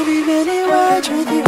be really wild with you.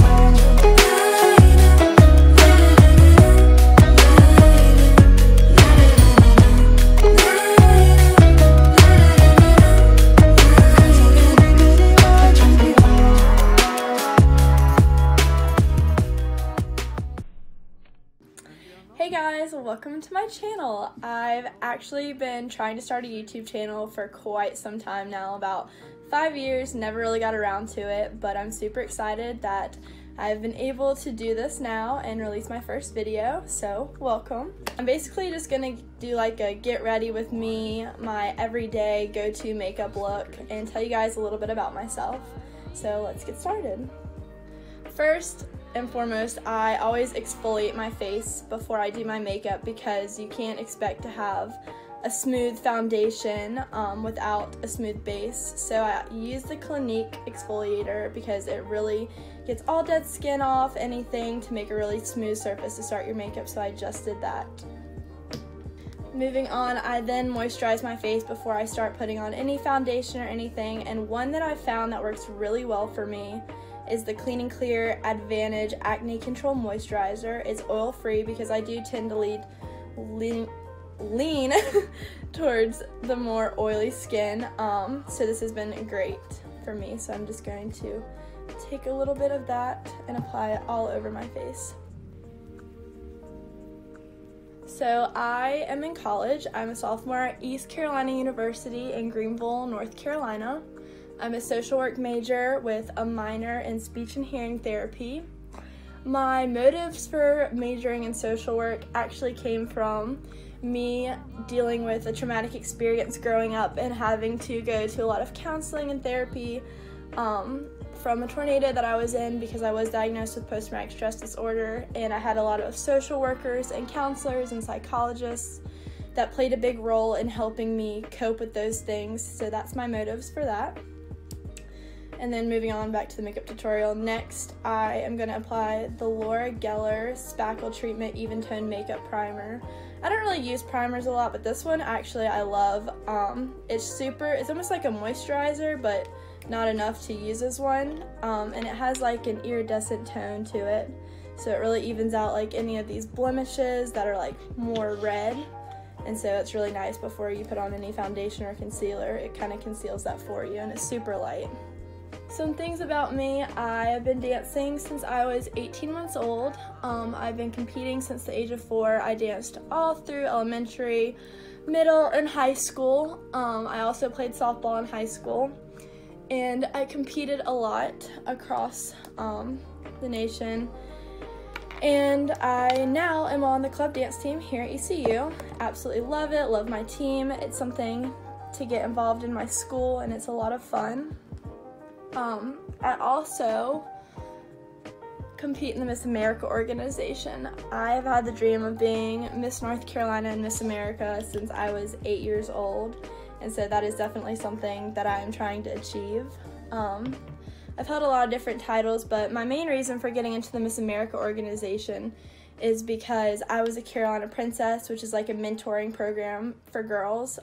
Hey guys, welcome to my channel. I've actually been trying to start a YouTube channel for quite some time now, about 5 years, never really got around to it, but I'm super excited that I've been able to do this now and release my first video, so welcome. I'm basically just gonna do like a get ready with me, my everyday go-to makeup look, and tell you guys a little bit about myself. So let's get started. First and foremost, I always exfoliate my face before I do my makeup because you can't expect to have a smooth foundation without a smooth base. So I use the Clinique exfoliator because it really gets all dead skin off anything to make a really smooth surface to start your makeup, so I just did that. Moving on, I then moisturize my face before I start putting on any foundation or anything, and one that I found that works really well for me is the Clean and Clear Advantage Acne Control Moisturizer. It's oil-free because I do tend to lean towards the more oily skin, so this has been great for me. So I'm just going to take a little bit of that and apply it all over my face. So I am in college. I'm a sophomore at East Carolina University in Greenville, North Carolina. I'm a social work major with a minor in speech and hearing therapy. My motives for majoring in social work actually came from me dealing with a traumatic experience growing up and having to go to a lot of counseling and therapy from a tornado that I was in because I was diagnosed with post-traumatic stress disorder, and I had a lot of social workers and counselors and psychologists that played a big role in helping me cope with those things. So that's my motives for that. And then moving on back to the makeup tutorial, next I am going to apply the Gallar Spackle Treatment Even Tone Makeup Primer. I don't really use primers a lot, but this one actually I love. It's almost like a moisturizer, but not enough to use as one. And it has like an iridescent tone to it, so it really evens out like any of these blemishes that are like more red. And so it's really nice before you put on any foundation or concealer. It kind of conceals that for you, and it's super light. Some things about me: I have been dancing since I was 18 months old. I've been competing since the age of 4. I danced all through elementary, middle, and high school. I also played softball in high school, and I competed a lot across the nation. And I now am on the club dance team here at ECU. Absolutely love it, love my team. It's something to get involved in my school, and it's a lot of fun. I also compete in the Miss America organization. I have had the dream of being Miss North Carolina and Miss America since I was 8 years old, and so that is definitely something that I am trying to achieve. I've held a lot of different titles, but my main reason for getting into the Miss America organization is because I was a Carolina Princess, which is like a mentoring program for girls.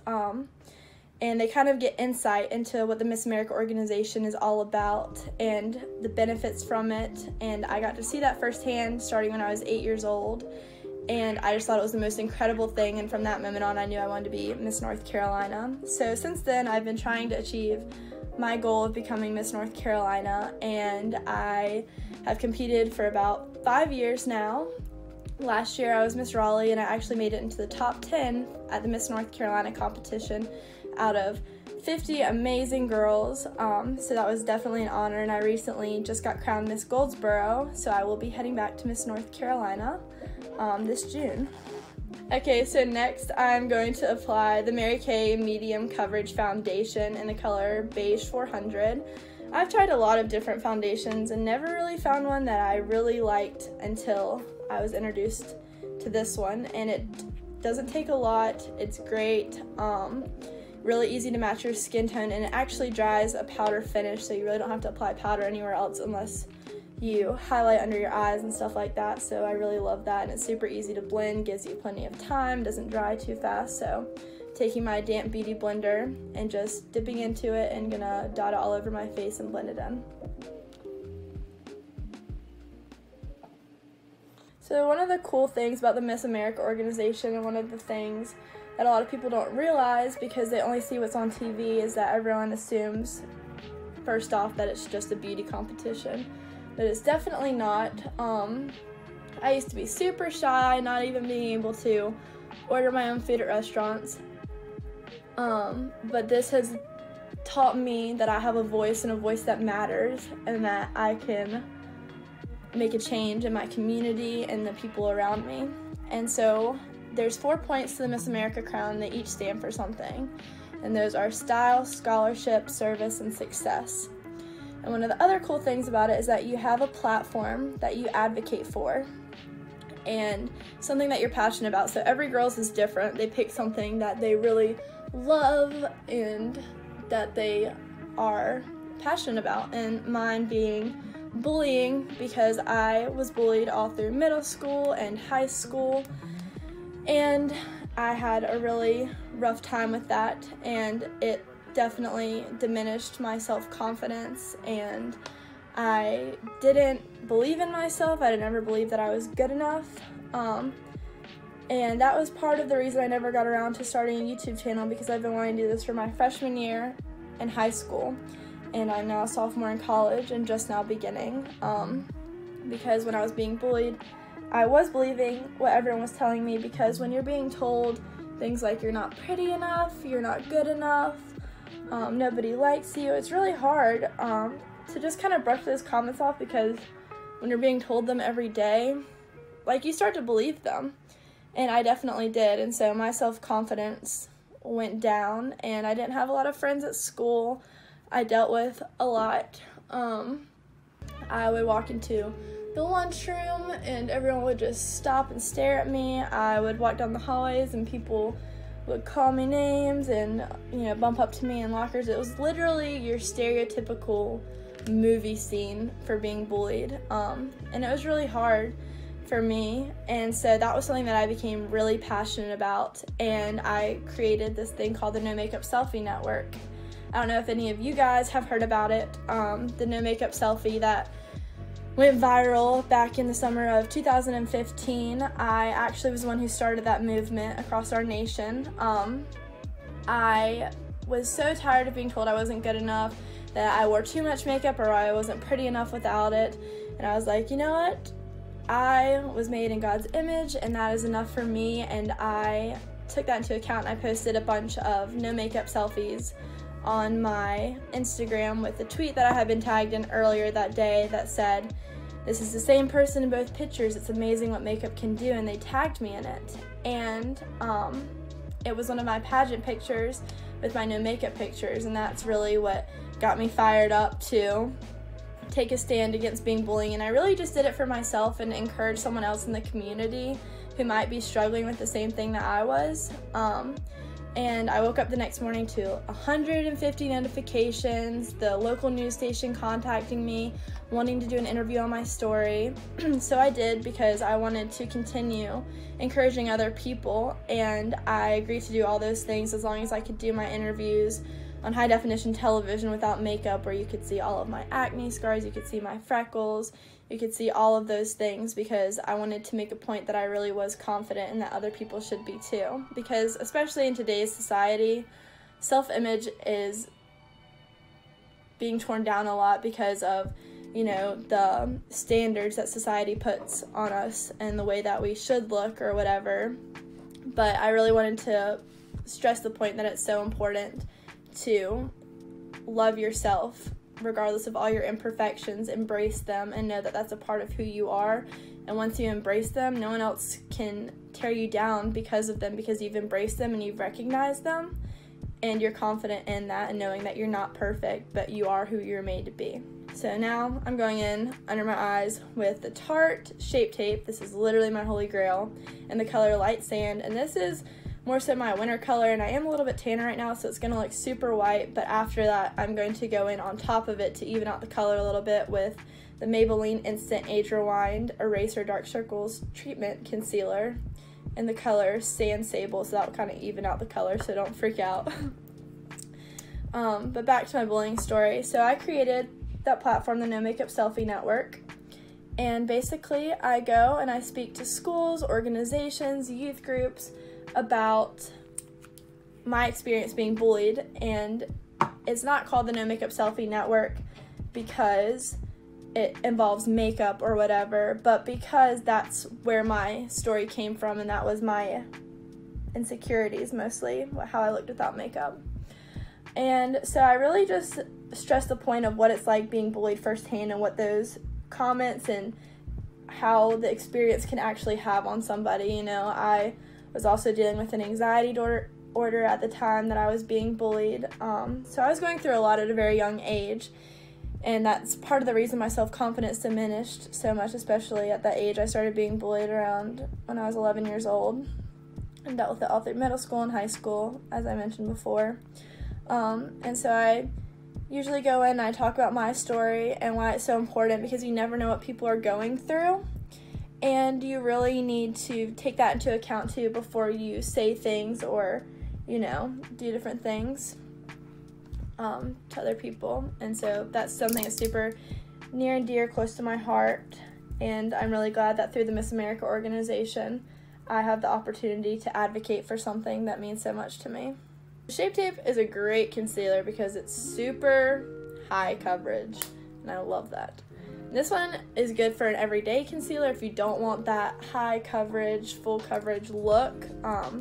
And they kind of get insight into what the Miss America organization is all about and the benefits from it. And I got to see that firsthand starting when I was 8 years old. And I just thought it was the most incredible thing. And from that moment on, I knew I wanted to be Miss North Carolina. So since then, I've been trying to achieve my goal of becoming Miss North Carolina. And I have competed for about 5 years now. Last year, I was Miss Raleigh, and I actually made it into the top 10 at the Miss North Carolina competition out of 50 amazing girls, so that was definitely an honor, and I recently just got crowned Miss Goldsboro, so I will be heading back to Miss North Carolina this June. Okay, so next I'm going to apply the Mary Kay Medium Coverage Foundation in the color Beige 400. I've tried a lot of different foundations and never really found one that I really liked until I was introduced to this one, and it doesn't take a lot, it's great. Really easy to match your skin tone, and it actually dries a powder finish, so you really don't have to apply powder anywhere else unless you highlight under your eyes and stuff like that. So I really love that, and it's super easy to blend, gives you plenty of time, doesn't dry too fast. So taking my damp beauty blender and just dipping into it and gonna dot it all over my face and blend it in. So one of the cool things about the Miss America organization, and one of the things that a lot of people don't realize because they only see what's on TV, is that everyone assumes, first off, that it's just a beauty competition. But it's definitely not. I used to be super shy, not even being able to order my own food at restaurants. But this has taught me that I have a voice, and a voice that matters, and that I can make a change in my community and the people around me. And so there's 4 points to the Miss America crown. They each stand for something, and those are style, scholarship, service, and success. And one of the other cool things about it is that you have a platform that you advocate for and something that you're passionate about. So every girl's is different. They pick something that they really love and that they are passionate about, and mine being bullying, because I was bullied all through middle school and high school, and I had a really rough time with that, and it definitely diminished my self-confidence, and I didn't believe in myself. I didn't ever believe that I was good enough, and that was part of the reason I never got around to starting a YouTube channel, because I've been wanting to do this for my freshman year in high school, and I'm now a sophomore in college and just now beginning, because when I was being bullied, I was believing what everyone was telling me, because when you're being told things like you're not pretty enough, you're not good enough, nobody likes you, it's really hard to just kind of brush those comments off, because when you're being told them every day, like, you start to believe them, and I definitely did. And so my self-confidence went down, and I didn't have a lot of friends at school. I dealt with a lot. I would walk into the lunchroom and everyone would just stop and stare at me. I would walk down the hallways and people would call me names and, you know, bump up to me in lockers. It was literally your stereotypical movie scene for being bullied, and it was really hard for me, and so that was something that I became really passionate about, and I created this thing called the No Makeup Selfie Network. I don't know if any of you guys have heard about it. The No Makeup Selfie that went viral back in the summer of 2015. I actually was the one who started that movement across our nation. I was so tired of being told I wasn't good enough, that I wore too much makeup, or I wasn't pretty enough without it, and I was like, you know what? I was made in God's image, and that is enough for me, and I took that into account, and I posted a bunch of no makeup selfies on my Instagram with a tweet that I had been tagged in earlier that day that said, "This is the same person in both pictures, it's amazing what makeup can do," and they tagged me in it. And it was one of my pageant pictures with my no makeup pictures, and that's really what got me fired up to take a stand against being bullied. And I really just did it for myself and encourage someone else in the community who might be struggling with the same thing that I was. And I woke up the next morning to 150 notifications, the local news station contacting me, wanting to do an interview on my story. So I did, because I wanted to continue encouraging other people, and I agreed to do all those things as long as I could do my interviews on high definition television without makeup, where you could see all of my acne scars, you could see my freckles, you could see all of those things, because I wanted to make a point that I really was confident and that other people should be too. Because especially in today's society, self-image is being torn down a lot because of, you know, the standards that society puts on us and the way that we should look or whatever. But I really wanted to stress the point that it's so important to love yourself regardless of all your imperfections, embrace them, and know that that's a part of who you are. And once you embrace them, no one else can tear you down because of them, because you've embraced them and you've recognized them, and you're confident in that and knowing that you're not perfect, but you are who you're made to be. So now I'm going in under my eyes with the Tarte Shape Tape. This is literally my holy grail, and the color Light Sand, and this is more so my winter color, and I am a little bit tanner right now, so it's going to look super white, but after that I'm going to go in on top of it to even out the color a little bit with the Maybelline Instant Age Rewind Eraser Dark Circles Treatment Concealer in the color Sand Sable, so that will kind of even out the color, so don't freak out. But back to my bullying story. So I created that platform, the No Makeup Selfie Network, And basically I go and I speak to schools, organizations, youth groups about my experience being bullied. And it's not called the No Makeup Selfie Network because it involves makeup or whatever, but because that's where my story came from, and that was my insecurities mostly, how I looked without makeup. And so I really just stress the point of what it's like being bullied firsthand, and what those comments and how the experience can actually have on somebody. You know, I was also dealing with an anxiety disorder at the time that I was being bullied, so I was going through a lot at a very young age. And that's part of the reason my self-confidence diminished so much, especially at that age. I started being bullied around when I was 11 years old, and dealt with it all through middle school and high school, as I mentioned before. And so I usually go in and I talk about my story and why it's so important, because you never know what people are going through, and you really need to take that into account too before you say things or, you know, do different things to other people. And so that's something that's super near and dear, close to my heart, and I'm really glad that through the Miss America organization I have the opportunity to advocate for something that means so much to me. Shape Tape is a great concealer because it's super high coverage, and I love that. This one is good for an everyday concealer if you don't want that high coverage, full coverage look.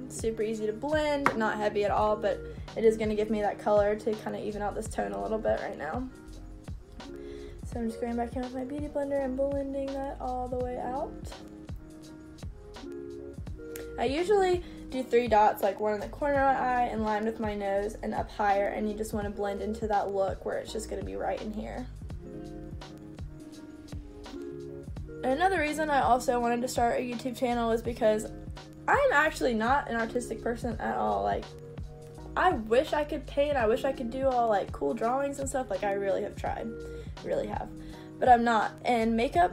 Super easy to blend, not heavy at all, but it is going to give me that color to kind of even out this tone a little bit right now. So I'm just going back in with my beauty blender and blending that all the way out. I usually do 3 dots, like one in the corner of my eye and lined with my nose and up higher, and you just want to blend into that look where it's just going to be right in here. And another reason I also wanted to start a YouTube channel is because I'm actually not an artistic person at all. Like, I wish I could paint, I wish I could do all like cool drawings and stuff. Like, I really have tried, really have, but I'm not. And makeup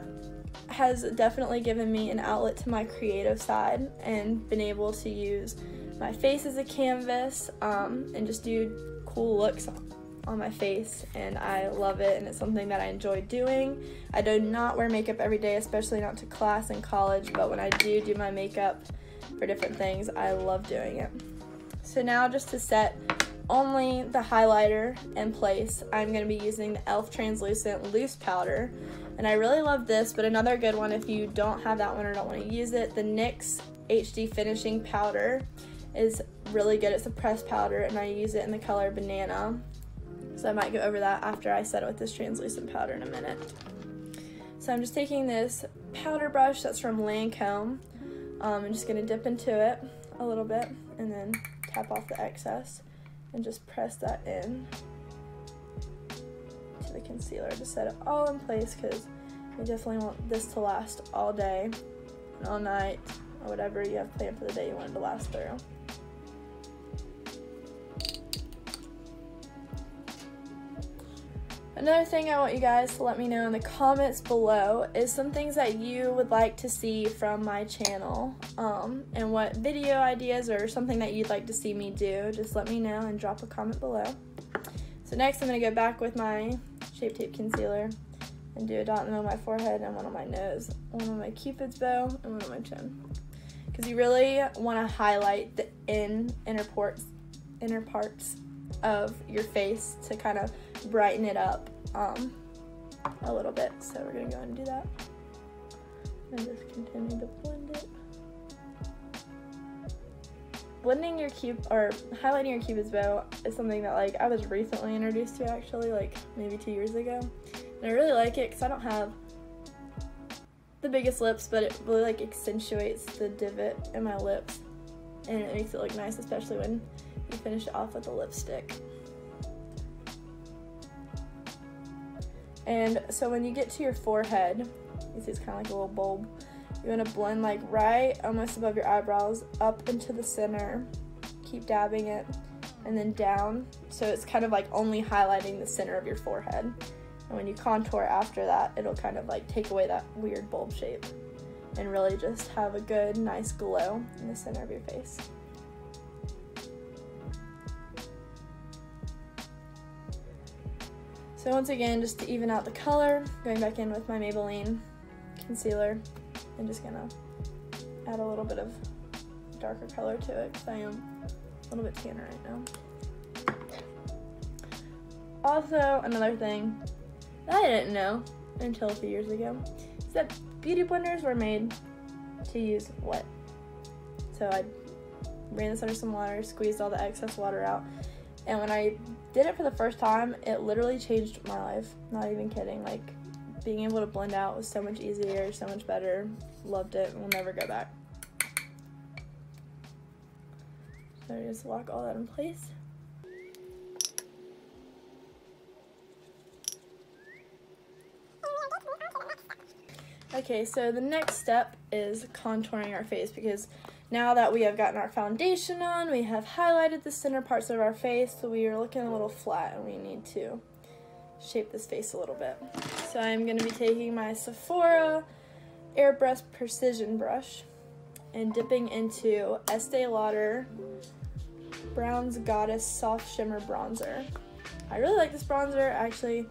has definitely given me an outlet to my creative side, and been able to use my face as a canvas, and just do cool looks on my face, and I love it, and it's something that I enjoy doing. I do not wear makeup every day, especially not to class in college, but when I do my makeup for different things, I love doing it. So now, just to set only the highlighter in place, I'm going to be using the e.l.f. Translucent Loose Powder, and I really love this. But another good one, if you don't have that one or don't want to use it, the NYX HD Finishing Powder is really good. It's a pressed powder, and I use it in the color Banana. So I might go over that after I set it with this translucent powder in a minute. So I'm just taking this powder brush that's from Lancome. I'm just going to dip into it a little bit and then tap off the excess and just press that in to the concealer to set it all in place, because you definitely want this to last all day and all night, or whatever you have planned for the day you want it to last through. Another thing I want you guys to let me know in the comments below is some things that you would like to see from my channel, and what video ideas or something that you'd like to see me do. Just let me know and drop a comment below. So next I'm going to go back with my Shape Tape concealer and do a dot in the middle of my forehead and one on my nose, one on my cupid's bow, and one on my chin. Because you really want to highlight the inner parts of your face to kind of brighten it up a little bit. So we're gonna go ahead and do that and just continue to blend it. Blending your highlighting your cupid's bow is something that like I was recently introduced to, actually, like maybe 2 years ago, and I really like it because I don't have the biggest lips, but it really like accentuates the divot in my lips, and it makes it look nice, especially when you finish it off with a lipstick. And so when you get to your forehead, you see it's kind of like a little bulb, you want to blend like right almost above your eyebrows up into the center, keep dabbing it, and then down, so it's kind of like only highlighting the center of your forehead. And when you contour after that, it'll kind of like take away that weird bulb shape and really just have a good, nice glow in the center of your face. So once again, just to even out the color, going back in with my Maybelline concealer and just gonna add a little bit of darker color to it because I am a little bit tanner right now. Also, another thing that I didn't know until a few years ago is that beauty blenders were made to use wet. So I ran this under some water, squeezed all the excess water out, and when I did it for the first time, it literally changed my life. Not even kidding. Like, being able to blend out was so much easier, so much better. Loved it, and will never go back. So just lock all that in place. Okay, so the next step is contouring our face, because now that we have gotten our foundation on, we have highlighted the center parts of our face, so we are looking a little flat and we need to shape this face a little bit. So I'm going to be taking my Sephora Airbrush Precision Brush and dipping into Estee Lauder Brown's Goddess Soft Shimmer Bronzer. I really like this bronzer. I actually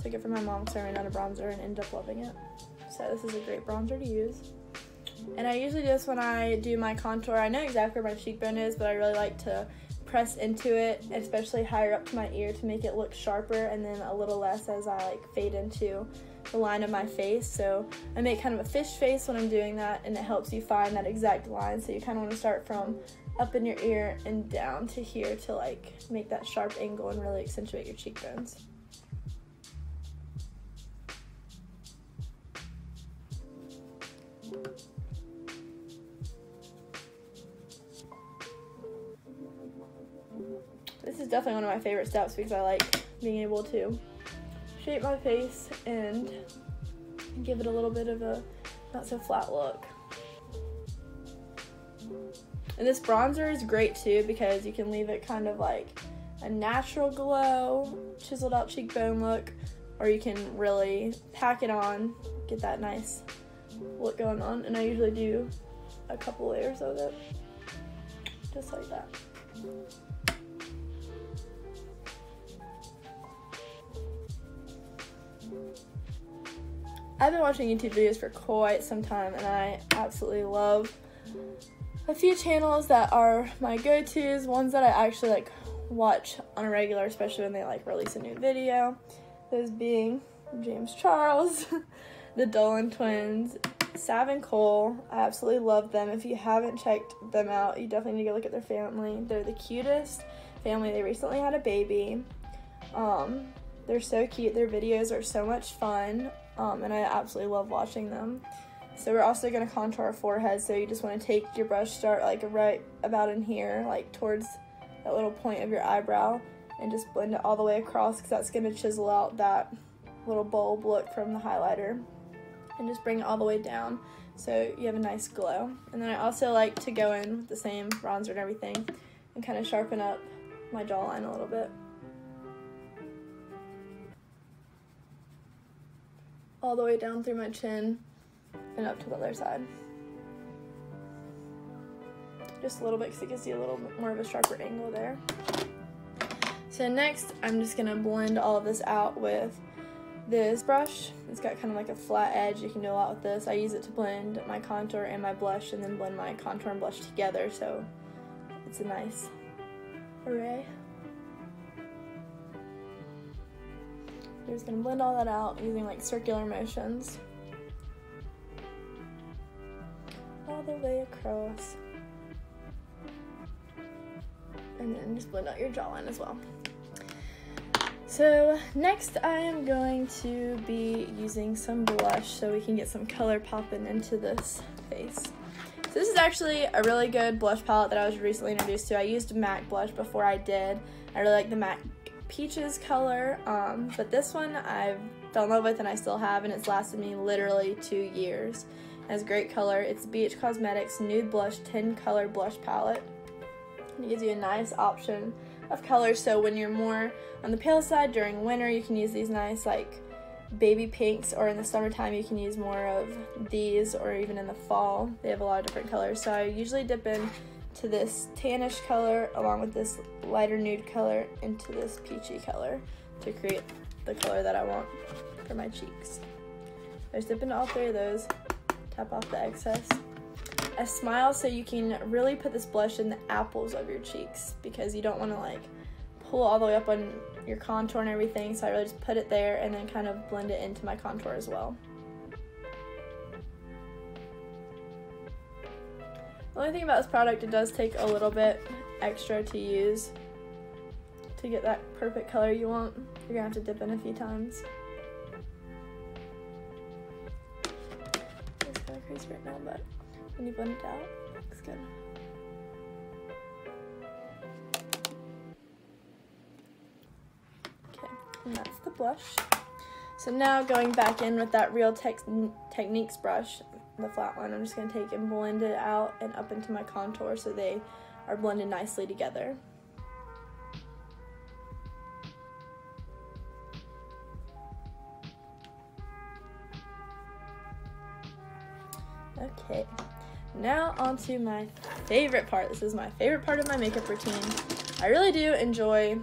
took it from my mom because I ran out of bronzer and ended up loving it. So this is a great bronzer to use. And I usually do this when I do my contour. I know exactly where my cheekbone is, but I really like to press into it, especially higher up to my ear, to make it look sharper, and then a little less as I like fade into the line of my face. So I make kind of a fish face when I'm doing that, and it helps you find that exact line. So you kind of want to start from up in your ear and down to here to like make that sharp angle and really accentuate your cheekbones. This is definitely one of my favorite steps because I like being able to shape my face and give it a little bit of a not so flat look. And this bronzer is great too because you can leave it kind of like a natural glow, chiseled out cheekbone look, or you can really pack it on, get that nice look going on. And I usually do a couple layers of it, just like that. I've been watching YouTube videos for quite some time, and I absolutely love a few channels that are my go-tos, ones that I actually like watch on a regular, especially when they like release a new video. Those being James Charles, the Dolan twins, Sav and Cole. I absolutely love them. If you haven't checked them out, you definitely need to go look at their family. They're the cutest family. They recently had a baby. They're so cute. Their videos are so much fun. And I absolutely love watching them. So we're also going to contour our forehead, so you just want to take your brush, start like right about in here, like towards that little point of your eyebrow, and just blend it all the way across, because that's going to chisel out that little bulb look from the highlighter, and just bring it all the way down so you have a nice glow. And then I also like to go in with the same bronzer and everything and kind of sharpen up my jawline a little bit. All the way down through my chin and up to the other side. Just a little bit, because you can see a little bit more of a sharper angle there. So next, I'm just gonna blend all of this out with this brush. It's got kind of like a flat edge. You can do a lot with this. I use it to blend my contour and my blush, and then blend my contour and blush together, so it's a nice array. You're just going to blend all that out using like circular motions all the way across, and then just blend out your jawline as well. So next I am going to be using some blush so we can get some color popping into this face. So this is actually a really good blush palette that I was recently introduced to. I used MAC blush before I did. I really like the MAC Peaches color, but this one I fell in love with and I still have, and it's lasted me literally 2 years. It has great color. It's BH Cosmetics Nude Blush 10 color blush palette. It gives you a nice option of colors, so when you're more on the pale side during winter, you can use these nice like baby pinks, or in the summertime you can use more of these, or even in the fall they have a lot of different colors. So I usually dip in to this tannish color along with this lighter nude color into this peachy color to create the color that I want for my cheeks. Just dip into all three of those, tap off the excess. I smile so you can really put this blush in the apples of your cheeks because you don't want to like pull all the way up on your contour and everything, so I really just put it there and then kind of blend it into my contour as well. The only thing about this product, it does take a little bit extra to use to get that perfect color you want. You're gonna have to dip in a few times. It's kind of crazy right now, but when you blend it out, it looks good. Okay, and that's the blush. So now going back in with that Real Techniques brush, the flat one, I'm just going to take and blend it out and up into my contour so they are blended nicely together. Okay, now onto my favorite part. This is my favorite part of my makeup routine. I really do enjoy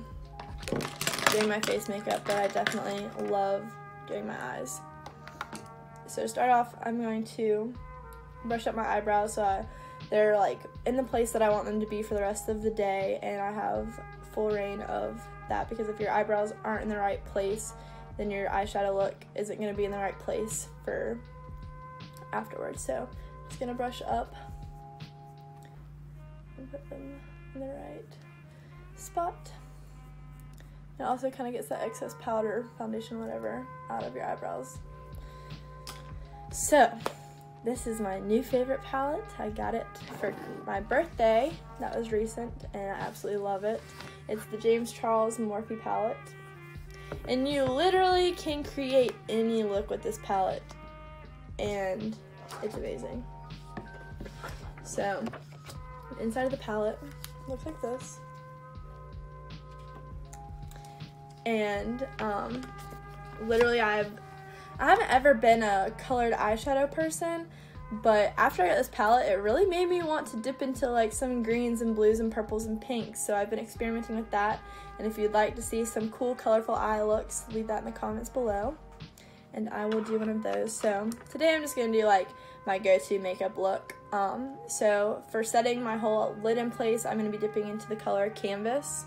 doing my face makeup, but I definitely love doing my eyes. So to start off, I'm going to brush up my eyebrows so they're like in the place that I want them to be for the rest of the day, and I have full reign of that, because if your eyebrows aren't in the right place, then your eyeshadow look isn't going to be in the right place for afterwards. So I'm just going to brush up and put them in the right spot. It also kind of gets that excess powder, foundation, whatever, out of your eyebrows. So, this is my new favorite palette. I got it for my birthday. That was recent, and I absolutely love it. It's the James Charles Morphe palette. And you literally can create any look with this palette, and it's amazing. So, inside of the palette looks like this. And literally I haven't ever been a colored eyeshadow person, but after I got this palette, it really made me want to dip into like some greens and blues and purples and pinks. So I've been experimenting with that, and if you'd like to see some cool colorful eye looks, leave that in the comments below and I will do one of those. So today I'm just gonna do like my go-to makeup look. So for setting my whole lid in place, I'm gonna be dipping into the color Canvas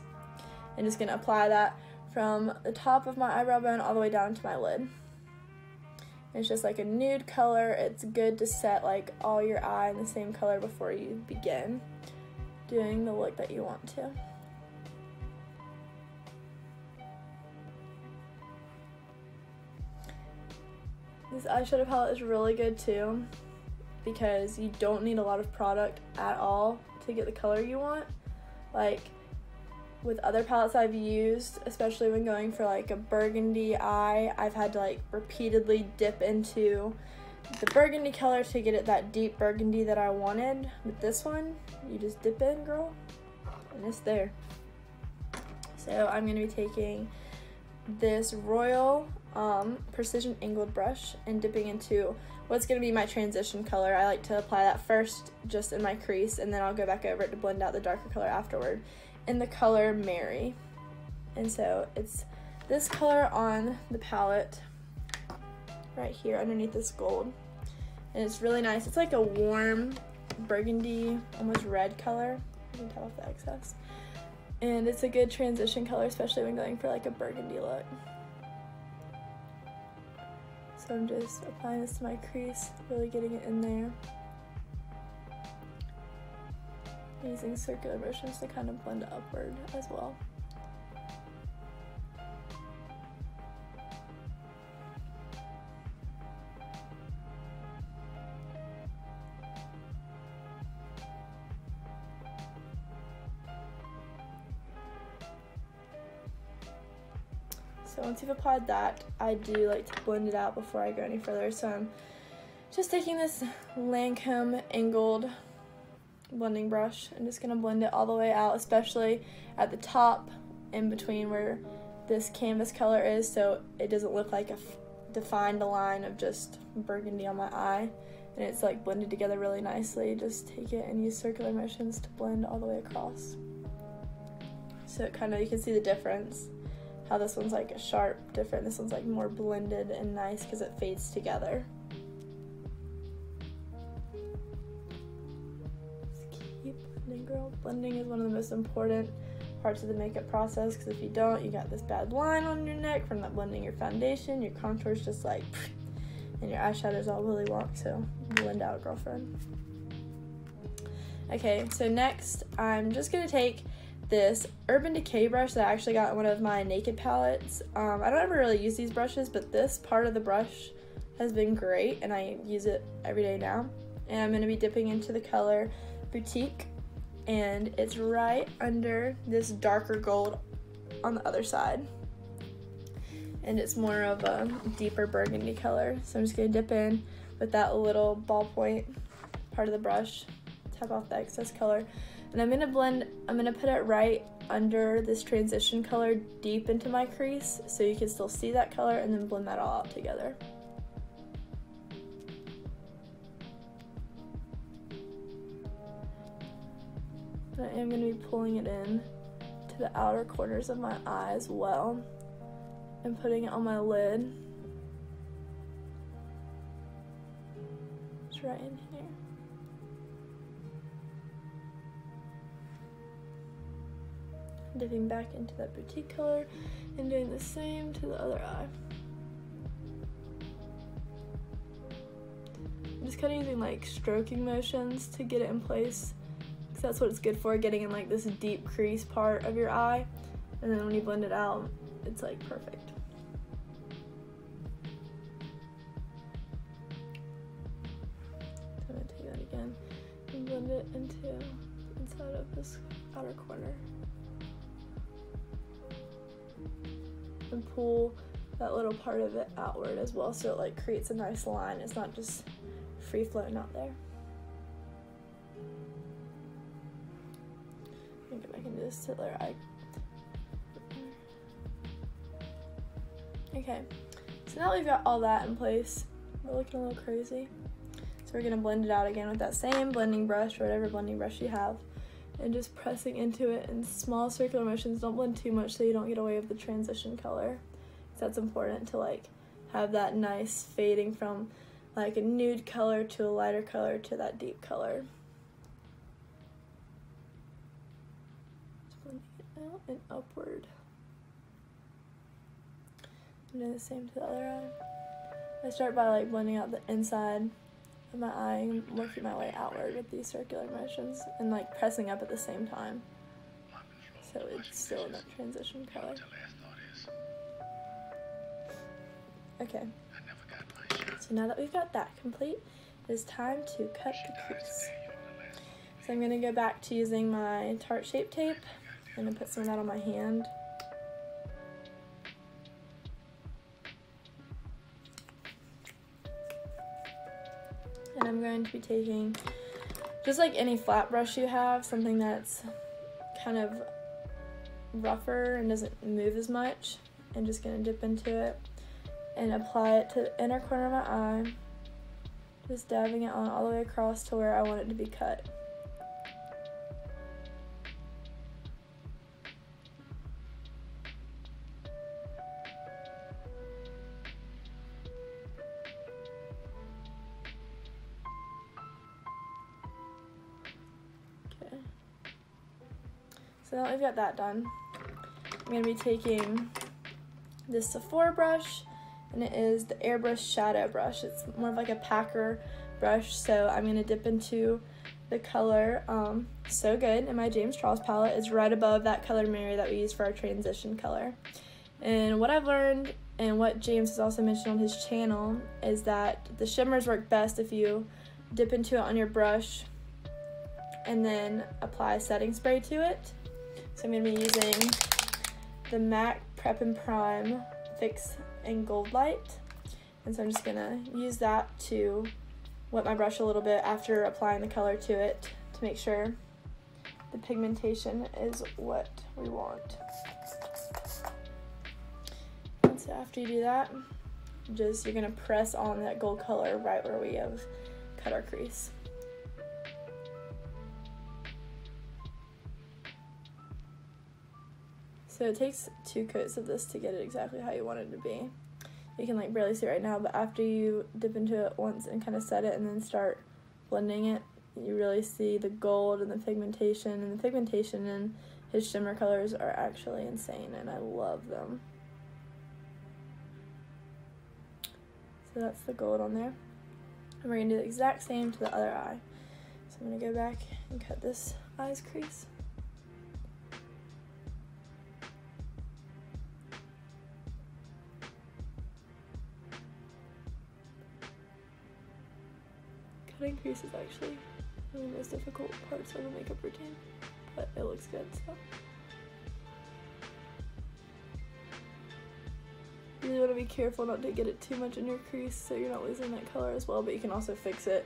and just gonna apply that from the top of my eyebrow bone all the way down to my lid. It's just like a nude color. It's good to set like all your eye in the same color before you begin doing the look that you want to. This eyeshadow palette is really good too, because you don't need a lot of product at all to get the color you want. Like with other palettes I've used, especially when going for like a burgundy eye, I've had to like repeatedly dip into the burgundy color to get it that deep burgundy that I wanted. With this one, you just dip in, girl, and it's there. So I'm gonna be taking this Royal Precision Angled brush and dipping into what's gonna be my transition color. I like to apply that first just in my crease, and then I'll go back over it to blend out the darker color afterward, in the color Mary. And so it's this color on the palette right here underneath this gold, and it's really nice. It's like a warm burgundy, almost red color. You can tell off the excess, and it's a good transition color, especially when going for like a burgundy look. So I'm just applying this to my crease, really getting it in there, using circular motions to kind of blend it upward as well. So once you've applied that, I do like to blend it out before I go any further. So I'm just taking this Lancome angled blending brush and just gonna blend it all the way out, especially at the top in between where this canvas color is, so it doesn't look like a defined line of just burgundy on my eye, and it's like blended together really nicely. Just take it and use circular motions to blend all the way across. So it kind of, you can see the difference, how this one's like a sharp, different. This one's like more blended and nice because it fades together. Just keep blending, girl. Blending is one of the most important parts of the makeup process, because if you don't, you got this bad line on your neck from not blending your foundation. Your contour's just like, and your eyeshadow's all willy wonk, so blend out, girlfriend. Okay, so next I'm just gonna take this Urban Decay brush that I actually got in one of my Naked palettes. I don't ever really use these brushes, but this part of the brush has been great and I use it every day now. And I'm gonna be dipping into the color Boutique, and it's right under this darker gold on the other side. And it's more of a deeper burgundy color. So I'm just gonna dip in with that little ballpoint part of the brush, tap off the excess color, and I'm gonna put it right under this transition color deep into my crease so you can still see that color, and then blend that all out together. I am going to be pulling it in to the outer corners of my eye as well, and putting it on my lid. It's right in here. Dipping back into that Boutique color and doing the same to the other eye. I'm just kind of using like stroking motions to get it in place, because that's what it's good for, getting in like this deep crease part of your eye, and then when you blend it out, it's like perfect. So I'm gonna take that again and blend it into the inside of this outer corner. And pull that little part of it outward as well, so it like creates a nice line. It's not just free floating out there. Let me get back into this tiller eye. Okay, so now we've got all that in place. We're looking a little crazy. So we're gonna blend it out again with that same blending brush, or whatever blending brush you have, and just pressing into it in small circular motions. Don't blend too much so you don't get away with the transition color. So that's important to like have that nice fading from like a nude color to a lighter color to that deep color. Just blending it out and upward. And do the same to the other eye. I start by like blending out the inside of my eye and working my way outward with these circular motions, and like pressing up at the same time, so it's still in that transition color. Okay, so now that we've got that complete, it is time to cut the crease. So I'm going to go back to using my Tarte Shape Tape. I'm going to put some of that on my hand. And I'm going to be taking just like any flat brush you have, something that's kind of rougher and doesn't move as much, and just going to dip into it and apply it to the inner corner of my eye, just dabbing it on all the way across to where I want it to be cut. Okay, so now that we've got that done, I'm going to be taking this Sephora brush, and it is the Airbrush Shadow Brush. It's more of like a packer brush, so I'm going to dip into the color So Good in my James Charles palette. It's right above that color mirror that we use for our transition color. And what I've learned, and what James has also mentioned on his channel, is that the shimmers work best if you dip into it on your brush and then apply setting spray to it. So I'm going to be using the MAC Prep and Prime Fix in Goldlite, and so I'm just gonna use that to wet my brush a little bit after applying the color to it to make sure the pigmentation is what we want. And so after you do that, you're gonna press on that gold color right where we have cut our crease. So So it takes 2 coats of this to get it exactly how you want it to be. You can like barely see it right now, but after you dip into it once and kind of set it and then start blending it, you really see the gold and the pigmentation. And the pigmentation in his shimmer colors are actually insane, and I love them. So that's the gold on there. And we're going to do the exact same to the other eye. So I'm going to go back and cut this eye's crease. Cutting crease is actually one of the most difficult parts of a makeup routine, but it looks good, so. You really want to be careful not to get it too much in your crease so you're not losing that color as well, but you can also fix it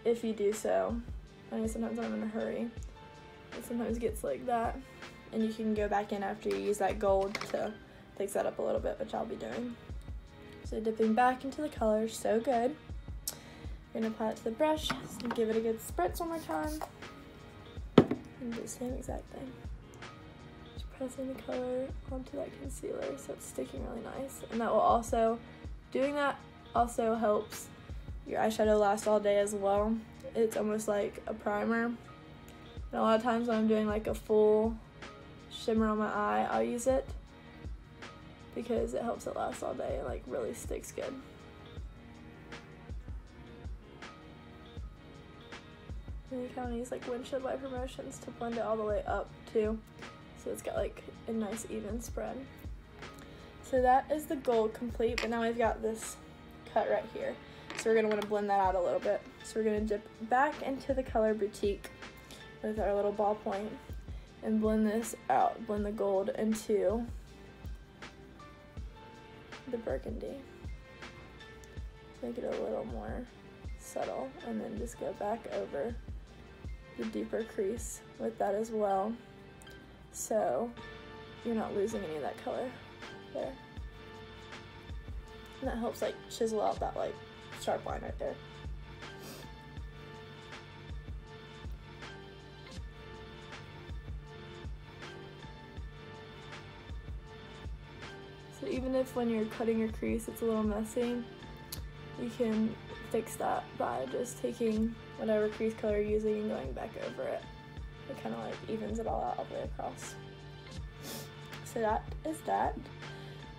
if you do so. I know sometimes I'm in a hurry, it sometimes gets like that, and you can go back in after you use that gold to fix that up a little bit, which I'll be doing. So dipping back into the color, so good. We're going to apply it to the brush, so give it a good spritz one more time, and do the same exact thing. Pressing the color onto that concealer so it's sticking really nice, and that will also, doing that also helps your eyeshadow last all day as well. It's almost like a primer, and a lot of times when I'm doing like a full shimmer on my eye, I'll use it because it helps it last all day and like really sticks good. And you kind of use like windshield wiper motions to blend it all the way up too. So it's got like a nice even spread. So that is the gold complete, but now we've got this cut right here. So we're gonna wanna blend that out a little bit. So we're gonna dip back into the color Boutique with our little ballpoint and blend this out, blend the gold into the burgundy. Make it a little more subtle, and then just go back over the deeper crease with that as well, so you're not losing any of that color there. And that helps like chisel out that like sharp line right there. So even if when you're cutting your crease it's a little messy, you can fix that by just taking whatever crease color you're using and going back over it. It kind of like evens it all out all the way across. So that is that.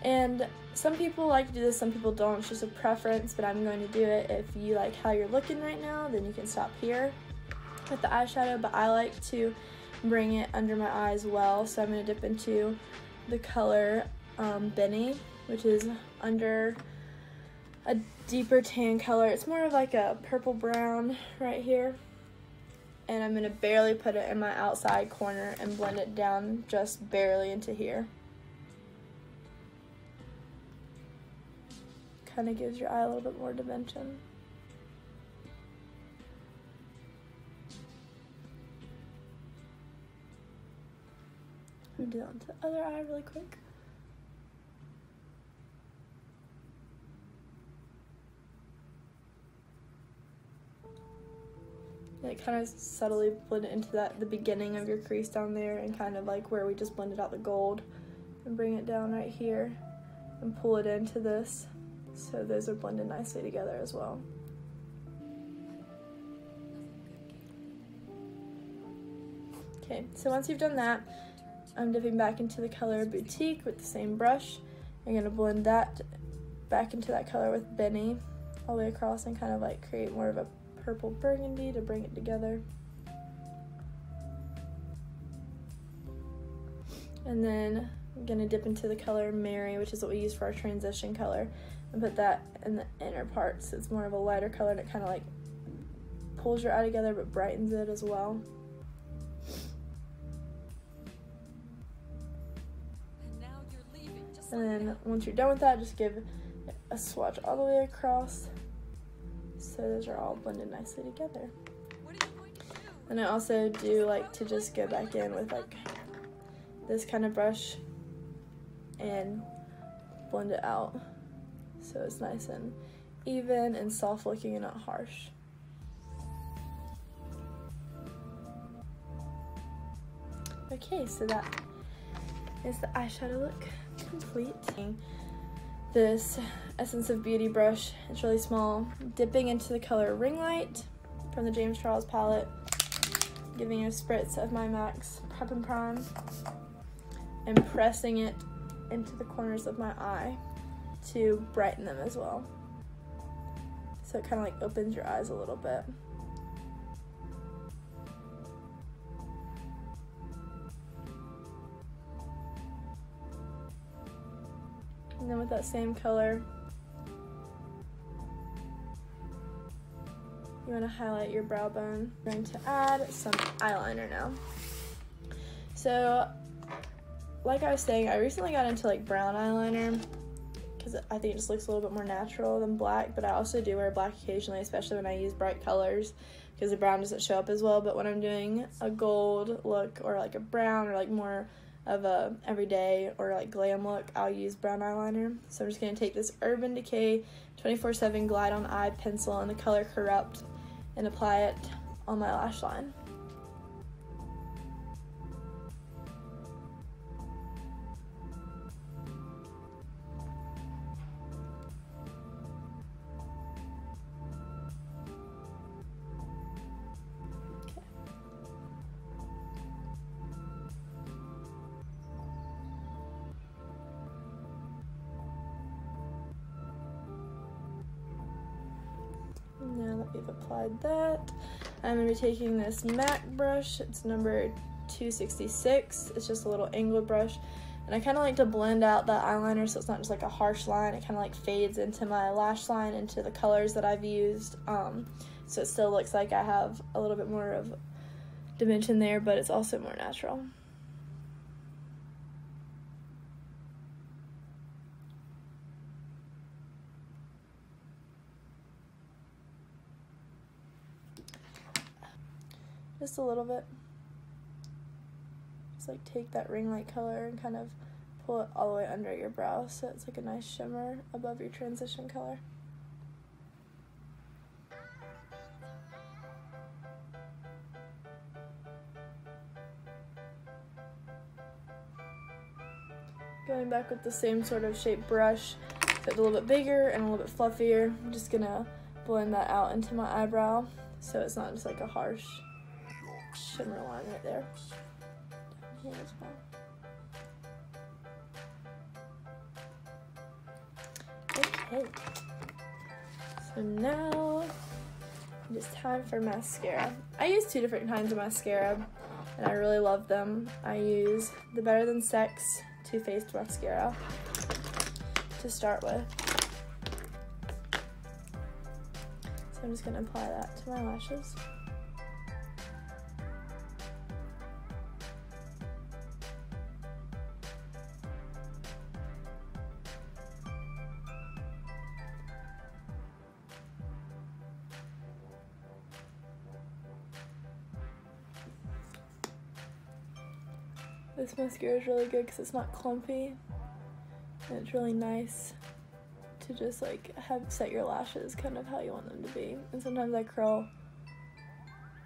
And some people like to do this, some people don't. It's just a preference, but I'm going to do it. If you like how you're looking right now, then you can stop here with the eyeshadow, but I like to bring it under my eye as well. So I'm going to dip into the color Benny, which is under a deeper tan color. It's more of like a purple brown right here. And I'm going to barely put it in my outside corner and blend it down just barely into here. Kind of gives your eye a little bit more dimension. I'm going to do that onto the other eye really quick. And it kind of subtly blend it into the beginning of your crease down there, and kind of like where we just blended out the gold, and bring it down right here and pull it into this. So those are blended nicely together as well. Okay, so once you've done that, I'm dipping back into the color Boutique with the same brush. I'm going to blend that back into that color with Benny all the way across and kind of like create more of a purple burgundy to bring it together. And then I'm going to dip into the color Mary, which is what we use for our transition color, and put that in the inner parts. It's more of a lighter color, and it kind of like pulls your eye together but brightens it as well. And then once you're done with that, just give a swatch all the way across so those are all blended nicely together. And I also do like to just go back in with like this kind of brush and blend it out so it's nice and even and soft looking and not harsh. Okay, so that is the eyeshadow look complete. This Essence of Beauty brush, it's really small, dipping into the color Ring Light from the James Charles palette, giving a spritz of my MAC's Prep and Prime, and pressing it into the corners of my eye to brighten them as well. So it kind of like opens your eyes a little bit. And then with that same color, you want to highlight your brow bone. I'm going to add some eyeliner now. So, like I was saying, I recently got into like brown eyeliner because I think it just looks a little bit more natural than black, but I also do wear black occasionally, especially when I use bright colors because the brown doesn't show up as well. But when I'm doing a gold look or like a brown or like more of a everyday or like glam look, I'll use brown eyeliner. So I'm just going to take this Urban Decay 24/7 Glide on Eye pencil in the color Corrupt and apply it on my lash line. Now that we've applied that, I'm going to be taking this MAC brush. It's number 266. It's just a little angled brush. And I kind of like to blend out that eyeliner so it's not just like a harsh line. It kind of like fades into my lash line, into the colors that I've used. So it still looks like I have a little bit more of dimension there, but it's also more natural. Just a little bit. Just like take that ring light color and kind of pull it all the way under your brow so it's like a nice shimmer above your transition color. Going back with the same sort of shaped brush, so it's a little bit bigger and a little bit fluffier. I'm just gonna blend that out into my eyebrow so it's not just like a harsh shimmer line right there. Down here as well. Okay. So now it's time for mascara. I use two different kinds of mascara and I really love them. I use the Better Than Sex Too Faced mascara to start with. So I'm just gonna apply that to my lashes. This mascara is really good because it's not clumpy and it's really nice to just like set your lashes kind of how you want them to be. And sometimes I curl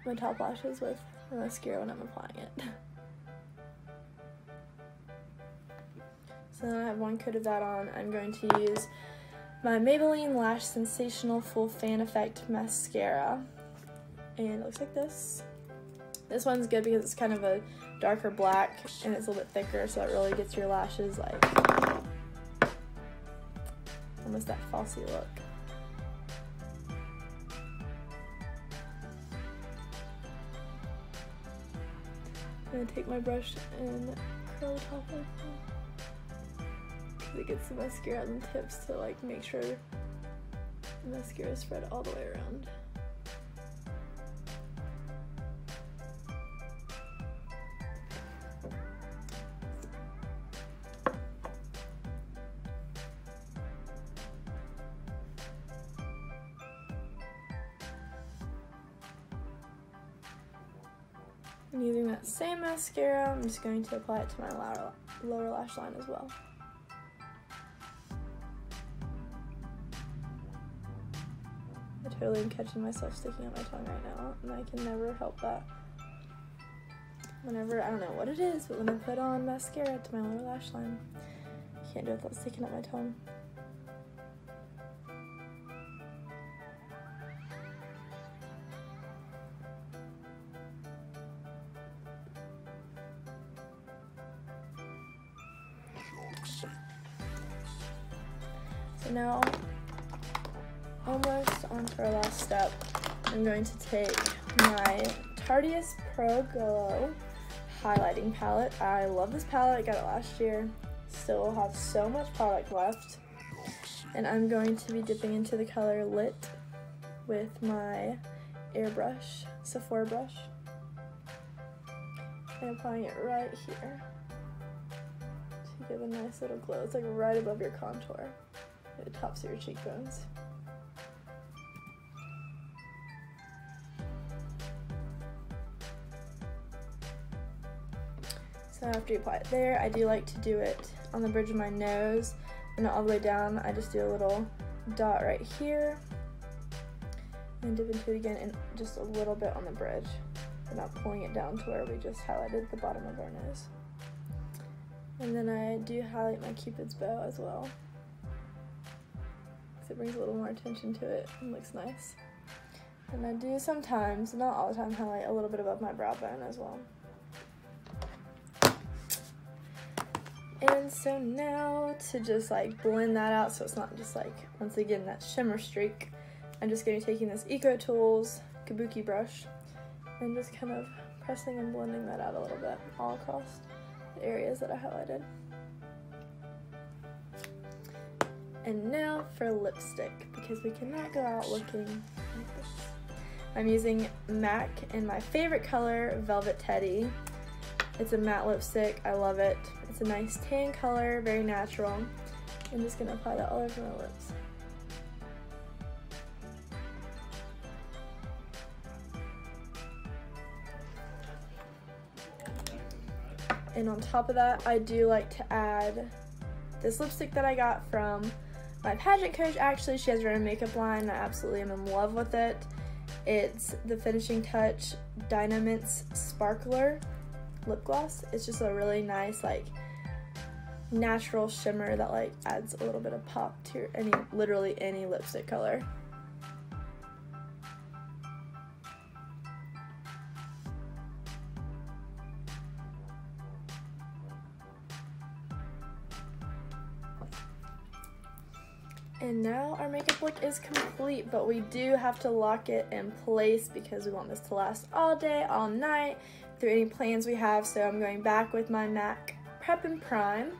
my top lashes with the mascara when I'm applying it. So now I have one coat of that on. I'm going to use my Maybelline Lash Sensational Full Fan Effect Mascara. And it looks like this. This one's good because it's kind of a darker black and it's a little bit thicker, so it really gets your lashes like almost that falsy look. I'm gonna take my brush and curl the top like that because it gets the mascara on the tips to like make sure the mascara is spread all the way around. And using that same mascara, I'm just going to apply it to my lower lash line as well. I totally am catching myself sticking out my tongue right now, and I can never help that. whenever, I don't know what it is, but when I put on mascara to my lower lash line. Can't do it without sticking up my tongue. So now, almost on to our last step. I'm going to take my Tarte Pro Glow highlighting palette. I love this palette, I got it last year. Still have so much product left. And I'm going to be dipping into the color Lit with my airbrush, Sephora brush. And applying it right here to give a nice little glow. It's like right above your contour, at the tops of your cheekbones. So after you apply it there, I do like to do it on the bridge of my nose and not all the way down. I just do a little dot right here and dip into it again and just a little bit on the bridge. We're not pulling it down to where we just highlighted the bottom of our nose. And then I do highlight my Cupid's bow as well, because it brings a little more attention to it and looks nice. And I do sometimes, not all the time, highlight a little bit above my brow bone as well. And so now to just like blend that out so it's not just like, once again, that shimmer streak, I'm just going to be taking this Eco Tools Kabuki brush and just kind of pressing and blending that out a little bit all across the areas that I highlighted. And now for lipstick, because we cannot go out looking like this. I'm using MAC in my favorite color, Velvet Teddy. It's a matte lipstick, I love it. It's a nice tan color, very natural. I'm just gonna apply that all over my lips. And on top of that, I do like to add this lipstick that I got from my pageant coach. Actually, she has her own makeup line, and I absolutely am in love with it. It's the Finishing Touch Dynomints Sparkler lip gloss. It's just a really nice, like, natural shimmer that like adds a little bit of pop to your literally any lipstick color. And now our makeup look is complete, but we do have to lock it in place because we want this to last all day, all night, through any plans we have. So I'm going back with my MAC Prep and Prime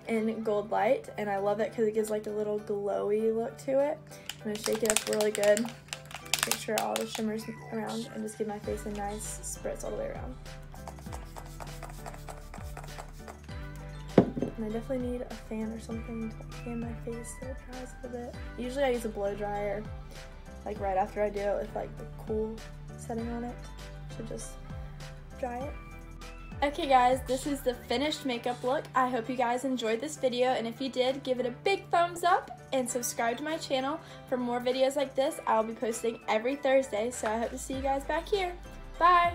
in Goldlite, and I love it because it gives like a little glowy look to it. I'm going to shake it up really good, make sure all the shimmer's around, and just give my face a nice spritz all the way around. And I definitely need a fan or something to fan my face so it dries a little bit. Usually I use a blow dryer like right after I do it with like the cool setting on it to just dry it. Okay guys, this is the finished makeup look. I hope you guys enjoyed this video, and if you did, give it a big thumbs up and subscribe to my channel for more videos like this. I'll be posting every Thursday, so I hope to see you guys back here. Bye!